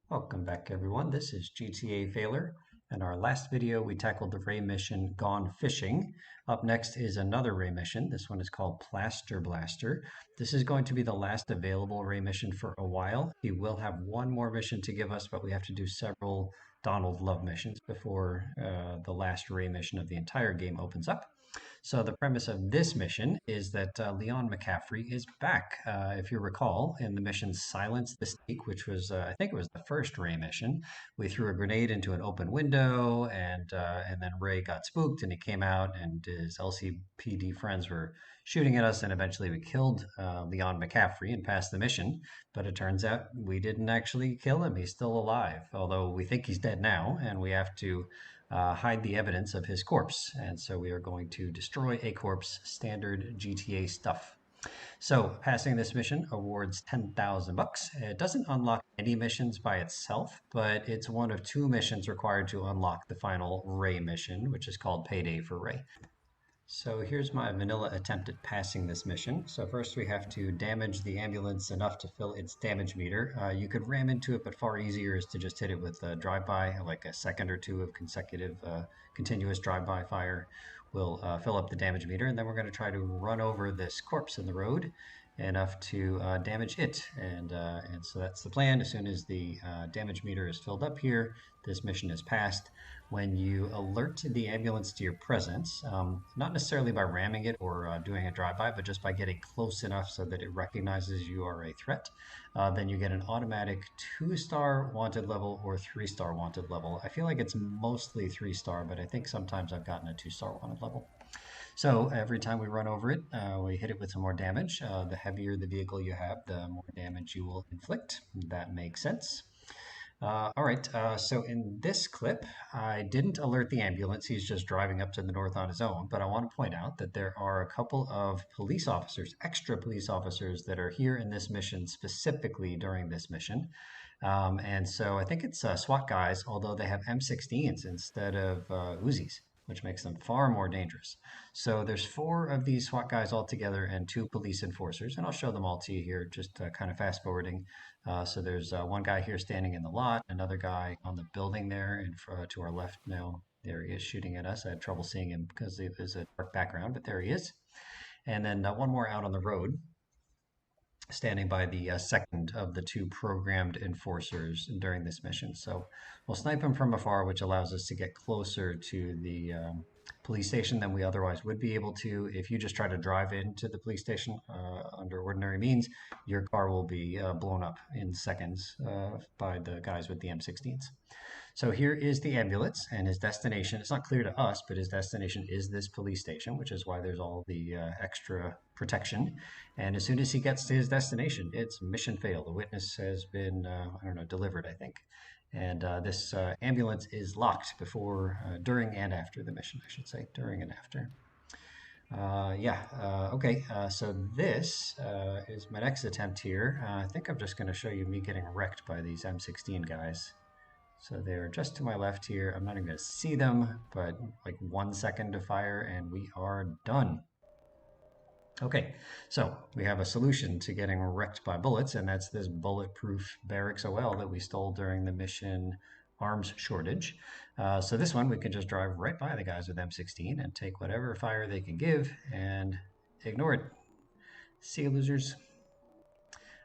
Welcome back, everyone. This is GTA Failure. In our last video, we tackled the Ray mission Gone Fishing. Up next is another Ray mission. This one is called Plaster Blaster. This is going to be the last available Ray mission for a while. He will have one more mission to give us, but we have to do several Donald Love missions before the last Ray mission of the entire game opens up. So the premise of this mission is that Leon McCaffrey is back. If you recall, in the mission Silence the Snake, which was, I think it was the first Ray mission, we threw a grenade into an open window, and then Ray got spooked, and he came out, and his LCPD friends were shooting at us, and eventually we killed Leon McCaffrey and passed the mission. But it turns out we didn't actually kill him. He's still alive, although we think he's dead now, and we have to hide the evidence of his corpse. And so we are going to destroy a corpse, standard GTA stuff. So passing this mission awards 10,000 bucks. It doesn't unlock any missions by itself, but it's one of two missions required to unlock the final Ray mission, which is called Payday for Ray. So here's my vanilla attempt at passing this mission. So first we have to damage the ambulance enough to fill its damage meter. You could ram into it, but far easier is to just hit it with a drive-by, like a second or two of consecutive continuous drive-by fire will fill up the damage meter. And then we're going to try to run over this corpse in the road enough to damage it. And so that's the plan. As soon as the damage meter is filled up here, this mission is passed. When you alert the ambulance to your presence, not necessarily by ramming it or doing a drive-by, but just by getting close enough so that it recognizes you are a threat, then you get an automatic 2-star wanted level or 3-star wanted level. I feel like it's mostly 3-star, but I think sometimes I've gotten a 2-star wanted level. So every time we run over it, we hit it with some more damage. The heavier the vehicle you have, the more damage you will inflict. That makes sense. All right, so in this clip, I didn't alert the ambulance. He's just driving up to the north on his own. But I want to point out that there are a couple of police officers, extra police officers, that are here in this mission specifically during this mission. And so I think it's SWAT guys, although they have M16s instead of Uzis, which makes them far more dangerous. So there's 4 of these SWAT guys all together and 2 police enforcers, and I'll show them all to you here, just kind of fast forwarding. So there's one guy here standing in the lot, another guy on the building there to our left now. There he is shooting at us. I had trouble seeing him because it was a dark background, but there he is. And then one more out on the road, standing by the second of the 2 programmed enforcers during this mission. So we'll snipe him from afar, which allows us to get closer to the police station than we otherwise would be able to. If you just try to drive into the police station under ordinary means, your car will be blown up in seconds by the guys with the M16s. So here is the ambulance and his destination. It's not clear to us, but his destination is this police station, which is why there's all the extra protection. And as soon as he gets to his destination, it's mission failed. The witness has been, I don't know, delivered, I think. And this ambulance is locked before, during and after the mission, I should say, during and after. Okay, so this is my next attempt here. I think I'm just going to show you me getting wrecked by these M16 guys. So they're just to my left here. I'm not even going to see them, but like 1 second to fire and we are done. Okay, so we have a solution to getting wrecked by bullets, and that's this bulletproof Barracks OL that we stole during the mission Arms Shortage. So this one, we can just drive right by the guys with M16 and take whatever fire they can give and ignore it. See you, losers.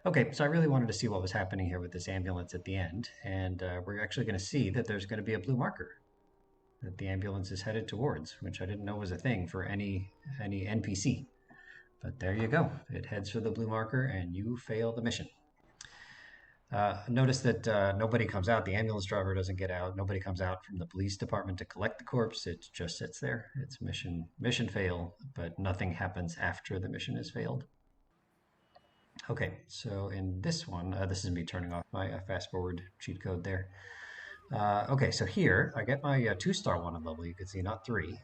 Okay, so I really wanted to see what was happening here with this ambulance at the end, and we're actually going to see that there's going to be a blue marker that the ambulance is headed towards, which I didn't know was a thing for any NPC. But there you go. It heads for the blue marker, and you fail the mission. Notice that nobody comes out. The ambulance driver doesn't get out. Nobody comes out from the police department to collect the corpse. It just sits there. It's mission fail, but nothing happens after the mission is failed. Okay, so in this one, this is me turning off my fast forward cheat code there. Okay, so here I get my 2-star wanted level. You can see not 3.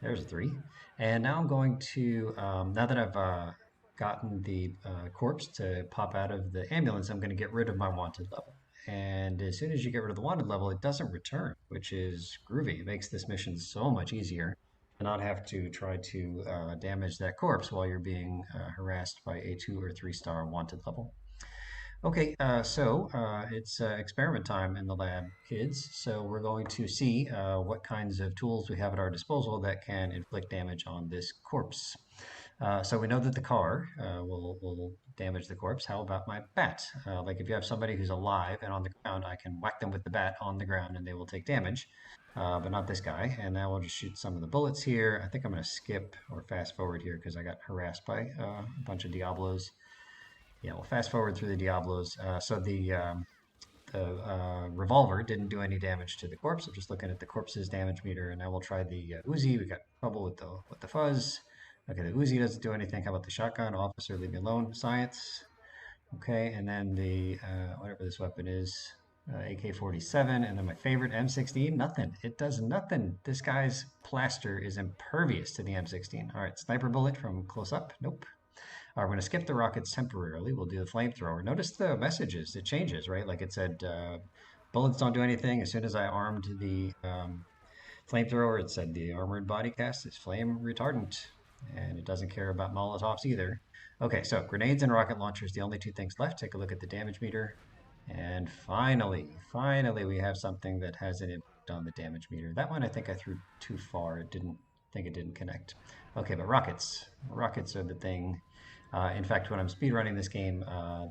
There's a 3. And now I'm going to, now that I've gotten the corpse to pop out of the ambulance, I'm going to get rid of my wanted level. And as soon as you get rid of the wanted level, it doesn't return, which is groovy. It makes this mission so much easier to not have to try to damage that corpse while you're being harassed by a 2 or 3-star wanted level. Okay, it's experiment time in the lab, kids. So we're going to see what kinds of tools we have at our disposal that can inflict damage on this corpse. So we know that the car will damage the corpse. How about my bat? Like if you have somebody who's alive and on the ground, I can whack them with the bat on the ground and they will take damage, but not this guy. And now we'll just shoot some of the bullets here. I think I'm going to skip or fast forward here because I got harassed by a bunch of Diablos. Yeah, we'll fast forward through the Diablos. The revolver didn't do any damage to the corpse. I'm just looking at the corpse's damage meter, and now we'll try the Uzi. We got trouble with the fuzz. Okay, the Uzi doesn't do anything. How about the shotgun? Officer, leave me alone. Science. Okay, and then the whatever this weapon is, AK-47, and then my favorite M16. Nothing. It does nothing. This guy's plaster is impervious to the M16. All right, sniper bullet from close up. Nope. All right, we're going to skip the rockets temporarily. We'll do the flamethrower. Notice the messages. It changes, right? Like it said, bullets don't do anything. As soon as I armed the flamethrower, it said the armored body cast is flame retardant. And it doesn't care about Molotovs either. Okay, so grenades and rocket launchers, the only two things left. Take a look at the damage meter. And finally, we have something that has an impact on the damage meter. That one I think I threw too far. It didn't connect. Okay, but rockets. Rockets are the thing. In fact, when I'm speedrunning this game,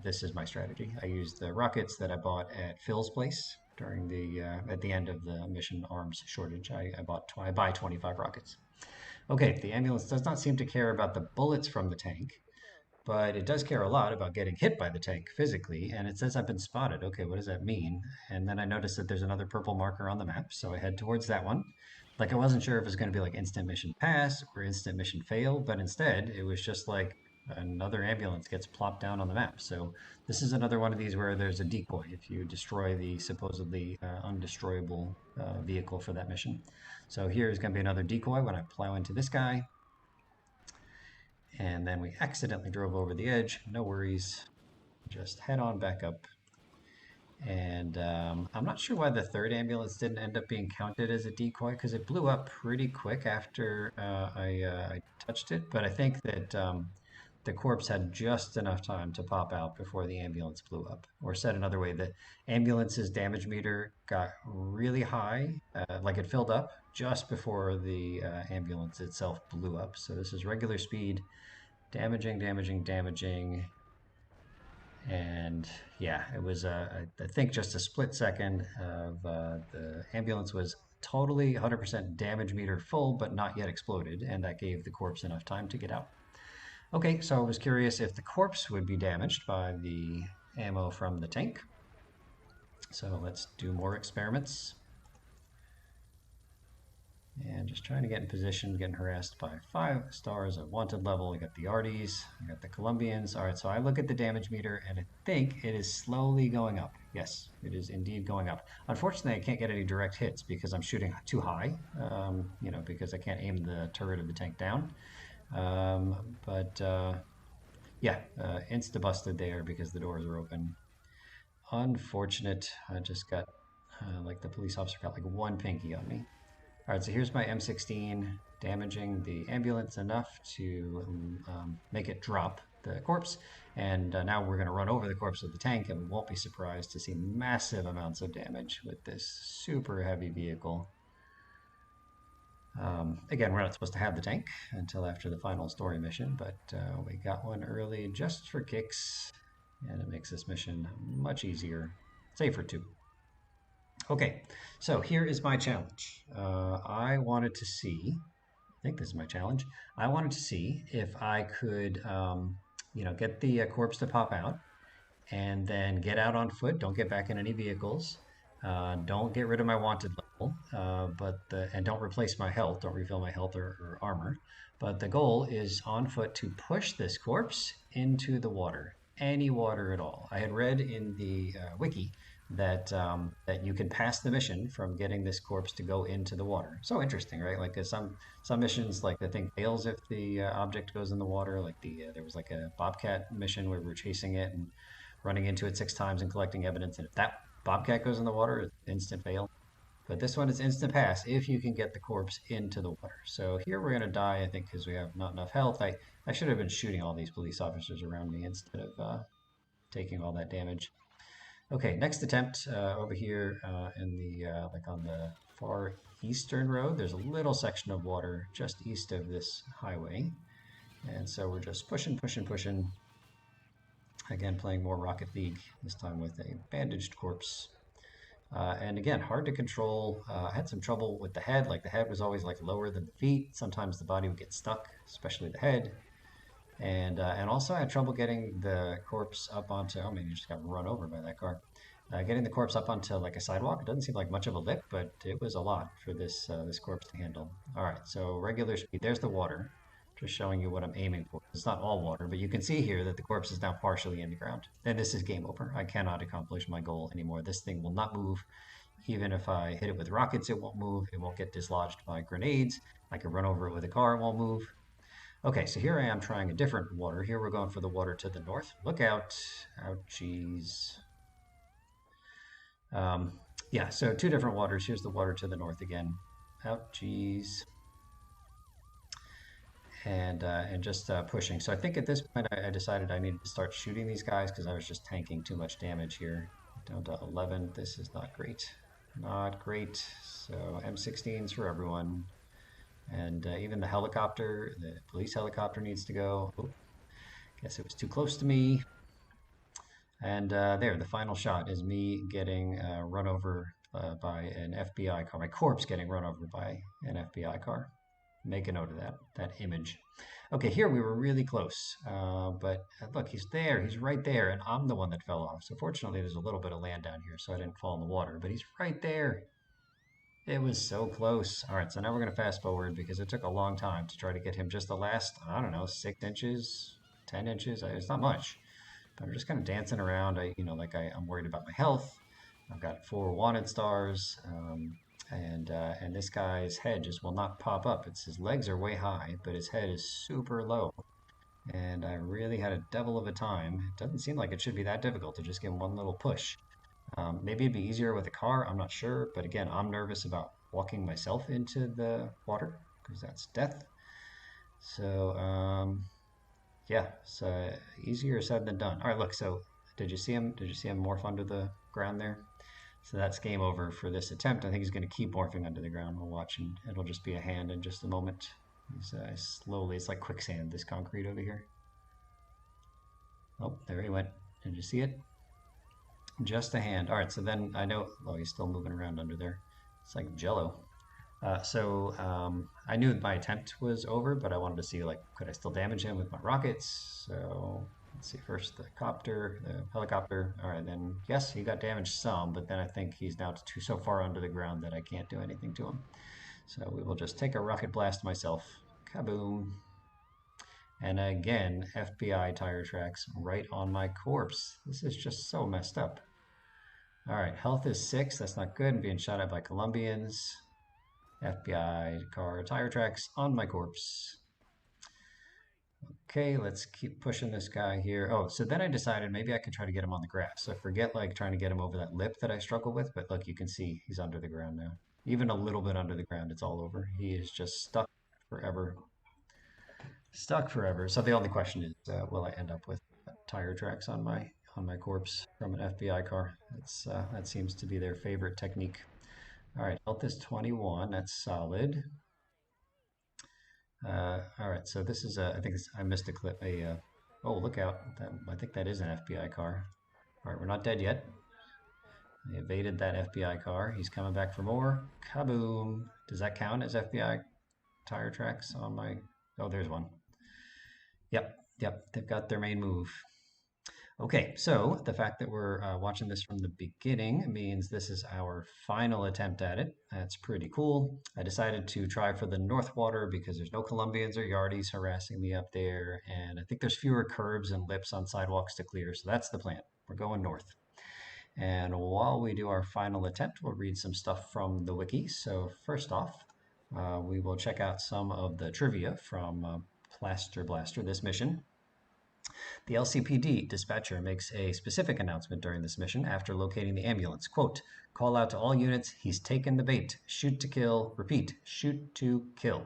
this is my strategy. I use the rockets that I bought at Phil's place during the at the end of the mission arms shortage. I buy 25 rockets. Okay, the ambulance does not seem to care about the bullets from the tank, but it does care a lot about getting hit by the tank physically. And it says I've been spotted. Okay, what does that mean? And then I notice that there's another purple marker on the map, so I head towards that one. Like I wasn't sure if it was going to be like instant mission pass or instant mission fail, but instead it was just like another ambulance gets plopped down on the map. So this is another one of these where there's a decoy if you destroy the supposedly undestroyable vehicle for that mission. So here is going to be another decoy when I plow into this guy. And then we accidentally drove over the edge. No worries. Just head on back up. And I'm not sure why the third ambulance didn't end up being counted as a decoy because it blew up pretty quick after I touched it. But I think that the corpse had just enough time to pop out before the ambulance blew up. Or said another way, the ambulance's damage meter got really high, like it filled up just before the ambulance itself blew up. So this is regular speed, damaging. And yeah, it was, I think, just a split second of the ambulance was totally 100% damage meter full, but not yet exploded. And that gave the corpse enough time to get out. Okay, so I was curious if the corpse would be damaged by the ammo from the tank. So let's do more experiments. And just trying to get in position, getting harassed by 5 stars of wanted level. I got the Arties, I got the Colombians. All right, so I look at the damage meter and I think it is slowly going up. Yes, it is indeed going up. Unfortunately, I can't get any direct hits because I'm shooting too high, because I can't aim the turret of the tank down. Yeah, insta-busted there because the doors are open. Unfortunate. I just got, like the police officer got like one pinky on me. All right, so here's my M16 damaging the ambulance enough to make it drop the corpse. And now we're going to run over the corpse of the tank, and we won't be surprised to see massive amounts of damage with this super heavy vehicle. Again, we're not supposed to have the tank until after the final story mission, but we got one early just for kicks, and it makes this mission much easier, safer too. Okay, so here is my challenge. I wanted to see, I think this is my challenge. I wanted to see if I could, get the corpse to pop out and then get out on foot. Don't get back in any vehicles. Don't get rid of my wanted level, and don't replace my health. Don't refill my health or armor. But the goal is on foot to push this corpse into the water, any water at all. I had read in the wiki that you can pass the mission from getting this corpse to go into the water. So interesting, right? Like some missions, like the thing fails if the object goes in the water. Like there was like a Bobcat mission where we were chasing it and running into it 6 times and collecting evidence, and if that Bobcat goes in the water, it's instant fail. But this one is instant pass if you can get the corpse into the water. So here we're going to die, I think, because we have not enough health. I should have been shooting all these police officers around me instead of taking all that damage. Okay, next attempt over here in the like on the far eastern road. There's a little section of water just east of this highway, and so we're just pushing, pushing, pushing. Again, playing more Rocket League, this time with a bandaged corpse. And again, hard to control. I had some trouble with the head. Like the head was always like lower than the feet. Sometimes the body would get stuck, especially the head. And also I had trouble getting the corpse up onto. Oh man, you just got run over by that car. Getting the corpse up onto like a sidewalk. It doesn't seem like much of a lip, but it was a lot for this corpse to handle. All right, so regular speed. There's the water. Just showing you what I'm aiming for. It's not all water, but you can see here that the corpse is now partially in the ground. And this is game over. I cannot accomplish my goal anymore. This thing will not move. Even if I hit it with rockets, it won't move. It won't get dislodged by grenades. I can run over it with a car, it won't move. Okay, so here I am trying a different water. Here we're going for the water to the north. Look out. Ouchies. Yeah, so two different waters. Here's the water to the north again. Ouchies. And just pushing. So I think at this point I decided I needed to start shooting these guys because I was just tanking too much damage here. Down to 11. This is not great. Not great. So M16s for everyone. And even the helicopter, the police helicopter needs to go. Oh, guess it was too close to me. And there, the final shot is me getting run over by an FBI car. My corpse getting run over by an FBI car. Make a note of that image. Okay, here we were really close, but look, he's there, he's right there, and I'm the one that fell off. So fortunately, there's a little bit of land down here, so I didn't fall in the water, but he's right there. It was so close. All right, so now we're gonna fast forward because it took a long time to try to get him just the last, I don't know, 6 inches, 10 inches. It's not much, but I'm just kind of dancing around. I'm worried about my health. I've got 4 wanted stars. And this guy's head just will not pop up. His legs are way high, but his head is super low. And I really had a devil of a time. It doesn't seem like it should be that difficult to just give him one little push. Maybe it'd be easier with a car, I'm not sure. But again, I'm nervous about walking myself into the water because that's death. So, yeah, so easier said than done. All right, look, so did you see him? Did you see him morph under the ground there? So that's game over for this attempt. I think he's going to keep morphing under the ground. We'll watch, and it'll just be a hand in just a moment. He's slowly, it's like quicksand, this concrete over here. Oh, there he went. Did you see it? Just a hand. All right, so then I know, oh, he's still moving around under there. It's like jello. I knew my attempt was over, but I wanted to see, like, could I still damage him with my rockets? So let's see, first the helicopter. All right, then yes, he got damaged some, but then I think he's now so far under the ground that I can't do anything to him. So we will just take a rocket blast myself. Kaboom. And again, FBI tire tracks right on my corpse. This is just so messed up. All right, health is 6. That's not good. I'm being shot at by Colombians. FBI car tire tracks on my corpse. Okay, let's keep pushing this guy here. Oh, so then I decided maybe I could try to get him on the grass. So forget like trying to get him over that lip that I struggle with, but look, you can see he's under the ground now. Even a little bit under the ground, it's all over. He is just stuck forever. Stuck forever. So the only question is, will I end up with tire tracks on my corpse from an FBI car? That seems to be their favorite technique. All right, health is 21. That's solid. All right, so this is I think I missed a clip. Oh, look out! I think that is an FBI car. All right, we're not dead yet. I evaded that FBI car. He's coming back for more. Kaboom! Does that count as FBI tire tracks on my? Oh, there's one. Yep. They've got their main move. Okay, so the fact that we're watching this from the beginning means this is our final attempt at it. That's pretty cool. I decided to try for the North Water because there's no Colombians or Yardies harassing me up there, and I think there's fewer curbs and lips on sidewalks to clear, so that's the plan. We're going north. And while we do our final attempt, we'll read some stuff from the wiki. So first off, we will check out some of the trivia from Plaster Blaster, this mission. The LCPD dispatcher makes a specific announcement during this mission after locating the ambulance. Quote, call out to all units, he's taken the bait. Shoot to kill. Repeat, shoot to kill.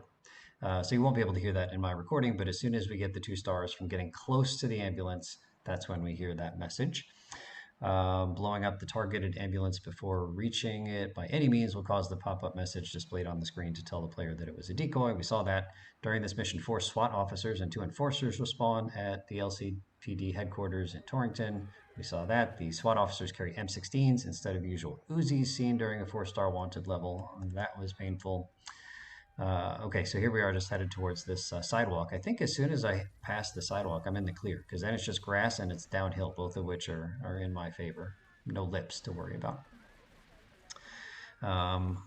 So you won't be able to hear that in my recording, but as soon as we get the 2 stars from getting close to the ambulance, That's when we hear that message. Blowing up the targeted ambulance before reaching it by any means will cause the pop-up message displayed on the screen to tell the player that it was a decoy. We saw that during this mission. 4 SWAT officers and 2 enforcers will spawn at the LCPD headquarters in Torrington. We saw that. The SWAT officers carry M16s instead of usual Uzis seen during a 4-star wanted level. That was painful. Okay, so here we are just headed towards this sidewalk. I think as soon as I pass the sidewalk, I'm in the clear because then it's just grass and it's downhill, both of which are in my favor. No lips to worry about.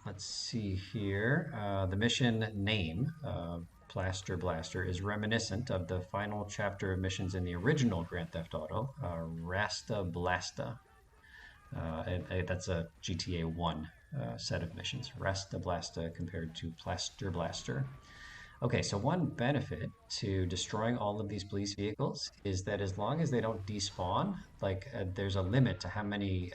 Let's see here. The mission name, Plaster Blaster, is reminiscent of the final chapter of missions in the original Grand Theft Auto, Rasta Blasta. That's a GTA 1 set of missions, Rasta Blasta compared to Plaster Blaster. Okay, so one benefit to destroying all of these police vehicles is that as long as they don't despawn, there's a limit to how many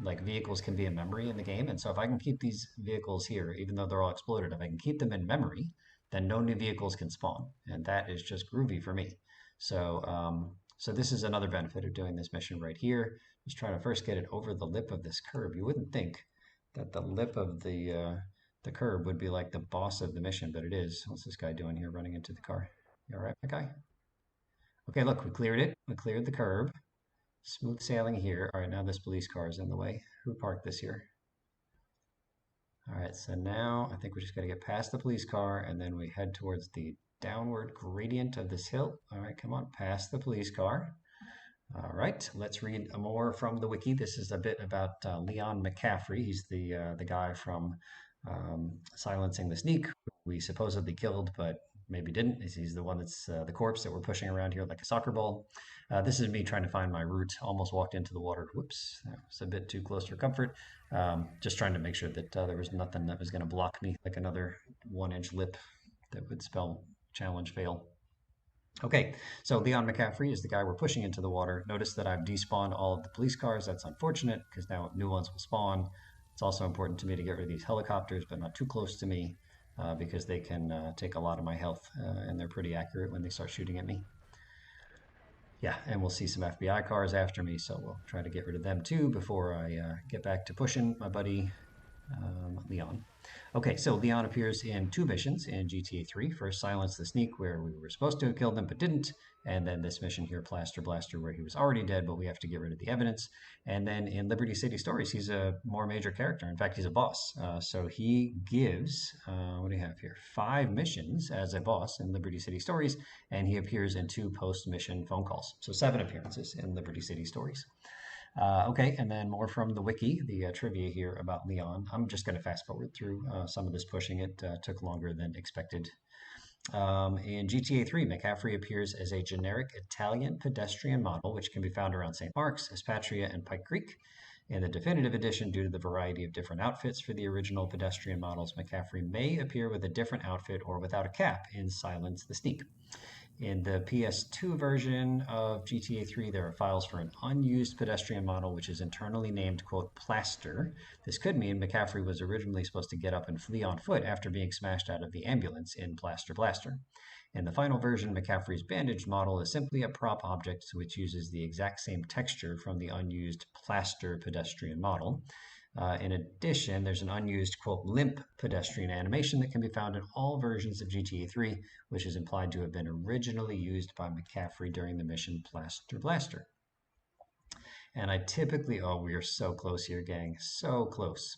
like vehicles can be in memory in the game. And so if I can keep these vehicles here, even though they're all exploded, if I can keep them in memory, then no new vehicles can spawn. And that is just groovy for me. So this is another benefit of doing this mission right here. Just trying to first get it over the lip of this curb. You wouldn't think that the lip of the curb would be like the boss of the mission, but it is. What's this guy doing here running into the car? You all right, my guy? Okay, look, we cleared it. We cleared the curb. Smooth sailing here. All right, now this police car is in the way. Who parked this here? All right, so now I think we just got to get past the police car and then we head towards the downward gradient of this hill. All right, come on, past the police car. All right, let's read more from the wiki. This is a bit about Leon McCaffrey. He's the guy from Silencing the Sneak, we supposedly killed, but maybe didn't. He's the one that's the corpse that we're pushing around here like a soccer ball. This is me trying to find my route. Almost walked into the water. Whoops, that was a bit too close for comfort. Just trying to make sure that there was nothing that was going to block me, like another 1-inch lip that would spell challenge fail. Okay, so Leon McCaffrey is the guy we're pushing into the water. Notice that I've despawned all of the police cars. That's unfortunate because now new ones will spawn. It's also important to me to get rid of these helicopters, but not too close to me because they can take a lot of my health and they're pretty accurate when they start shooting at me. Yeah, and we'll see some FBI cars after me, so we'll try to get rid of them too before I get back to pushing my buddy Leon. Okay, so Leon appears in 2 missions in GTA 3. First, Silence the Sneak, where we were supposed to have killed him but didn't. And then this mission here, Plaster Blaster, where he was already dead, but we have to get rid of the evidence. And then in Liberty City Stories, he's a more major character. In fact, he's a boss. So he gives, what do you have here? 5 missions as a boss in Liberty City Stories, and he appears in 2 post-mission phone calls. So 7 appearances in Liberty City Stories. Okay, and then more from the wiki, the trivia here about Leon. I'm just going to fast forward through some of this pushing. It took longer than expected. In GTA 3, McCaffrey appears as a generic Italian pedestrian model, which can be found around St. Mark's, Espatria, and Pike Creek. In the definitive edition, due to the variety of different outfits for the original pedestrian models, McCaffrey may appear with a different outfit or without a cap in Silence the Sneak. In the PS2 version of GTA 3, there are files for an unused pedestrian model, which is internally named, quote, Plaster. This could mean McCaffrey was originally supposed to get up and flee on foot after being smashed out of the ambulance in Plaster Blaster. In the final version, McCaffrey's bandaged model is simply a prop object which uses the exact same texture from the unused Plaster pedestrian model. In addition, there's an unused, quote, limp pedestrian animation that can be found in all versions of GTA 3, which is implied to have been originally used by McCaffrey during the mission Plaster Blaster. And I typically, oh, we are so close here, gang, so close.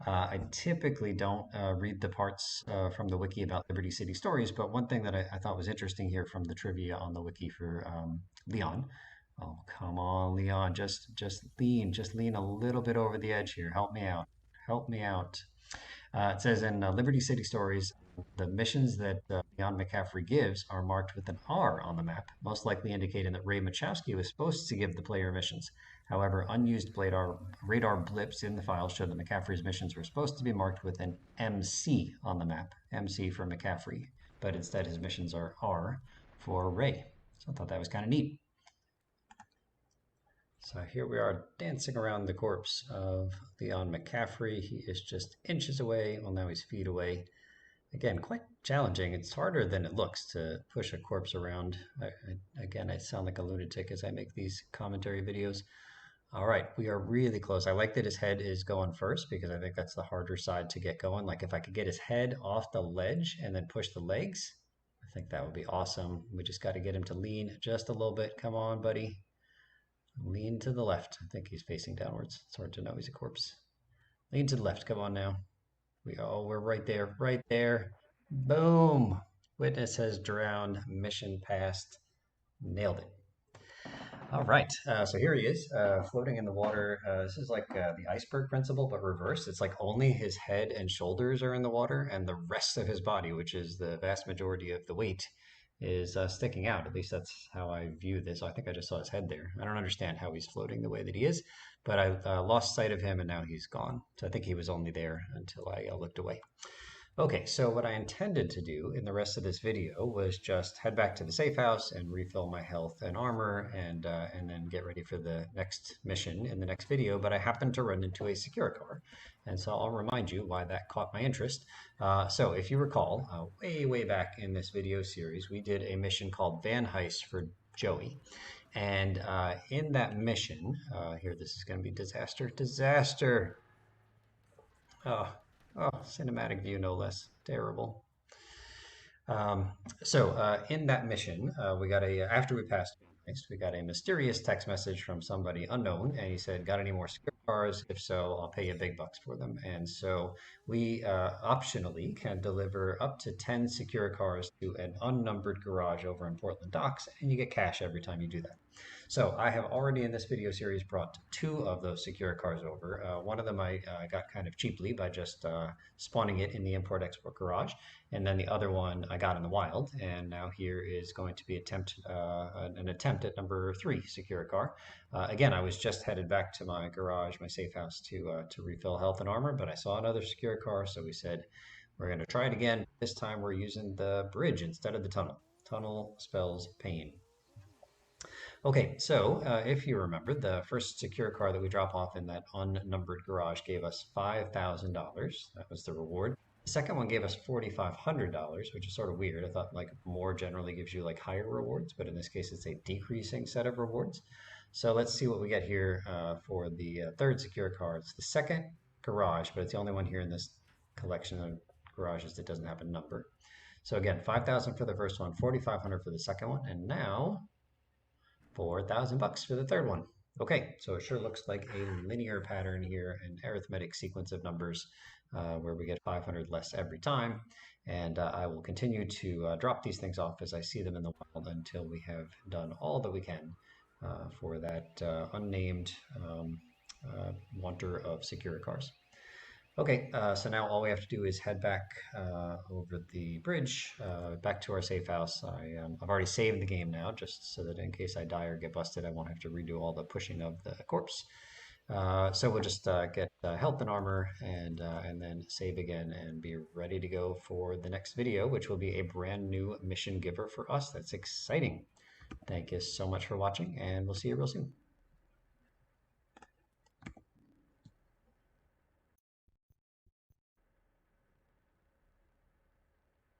I typically don't read the parts from the wiki about Liberty City Stories, but one thing that I thought was interesting here from the trivia on the wiki for Leon. Oh, come on, Leon. Just lean a little bit over the edge here. Help me out. Help me out. It says in Liberty City Stories, the missions that Leon McCaffrey gives are marked with an R on the map, most likely indicating that Ray Machowski was supposed to give the player missions. However, unused radar blips in the file show that McCaffrey's missions were supposed to be marked with an MC on the map, MC for McCaffrey, but instead his missions are R for Ray. So I thought that was kind of neat. So here we are dancing around the corpse of Leon McCaffrey. He is just inches away. Well, now he's feet away. Again, quite challenging. It's harder than it looks to push a corpse around. Again, I sound like a lunatic as I make these commentary videos. All right, we are really close. I like that his head is going first because I think that's the harder side to get going. Like if I could get his head off the ledge and then push the legs, I think that would be awesome. We just got to get him to lean just a little bit. Come on, buddy. Lean to the left. I think he's facing downwards. It's hard to know he's a corpse. Lean to the left. Come on now. We're right there, right there. Boom. Witness has drowned. Mission passed. Nailed it. All right, so here he is, floating in the water. This is like the iceberg principle, but reversed. It's like only his head and shoulders are in the water, and the rest of his body, which is the vast majority of the weight, is sticking out. At least that's how I view this. I think I just saw his head there. I don't understand how he's floating the way that he is, but I lost sight of him, and now he's gone. So I think he was only there until I looked away. Okay, so what I intended to do in the rest of this video was just head back to the safe house and refill my health and armor and then get ready for the next mission in the next video, but I happened to run into a secure car, and so I'll remind you why that caught my interest. So if you recall, way back in this video series, we did a mission called Van Heist for Joey. And in that mission, here, this is going to be disaster. Oh, oh, cinematic view, no less. Terrible. Um, in that mission, we got after we passed next, we got a mysterious text message from somebody unknown, and he said, "Got any more secure cars? If so, I'll pay you big bucks for them." And so we optionally can deliver up to 10 secure cars to an unnumbered garage over in Portland Docks, and you get cash every time you do that. So I have already in this video series brought two of those secure cars over. One of them I got kind of cheaply by just spawning it in the import-export garage, and then the other one I got in the wild. And now here is going to be an attempt at number 3 secure car. Again, I was just headed back to my garage, my safe house, to refill health and armor, but I saw another secure car, so we said we're going to try it again. This time we're using the bridge instead of the tunnel. Tunnel spells pain. Okay, so if you remember, the first secure car that we drop off in that unnumbered garage gave us $5,000. That was the reward. The second one gave us $4,500, which is sort of weird. I thought like more generally gives you like higher rewards, but in this case it's a decreasing set of rewards. So let's see what we get here for the third secure car. It's the second garage, but it's the only one here in this collection of garages that doesn't have a number. So again, 5,000 for the first one, 4,500 for the second one, and now 4,000 bucks for the third one. Okay, so it sure looks like a linear pattern here, an arithmetic sequence of numbers where we get 500 less every time. And I will continue to drop these things off as I see them in the wild until we have done all that we can for that unnamed wanter of secure cars. Okay, so now all we have to do is head back over the bridge, back to our safe house. I've already saved the game now, just so that in case I die or get busted, I won't have to redo all the pushing of the corpse. So we'll just get health and armor and then save again and be ready to go for the next video, which will be a brand new mission giver for us. That's exciting. Thank you so much for watching, and we'll see you real soon.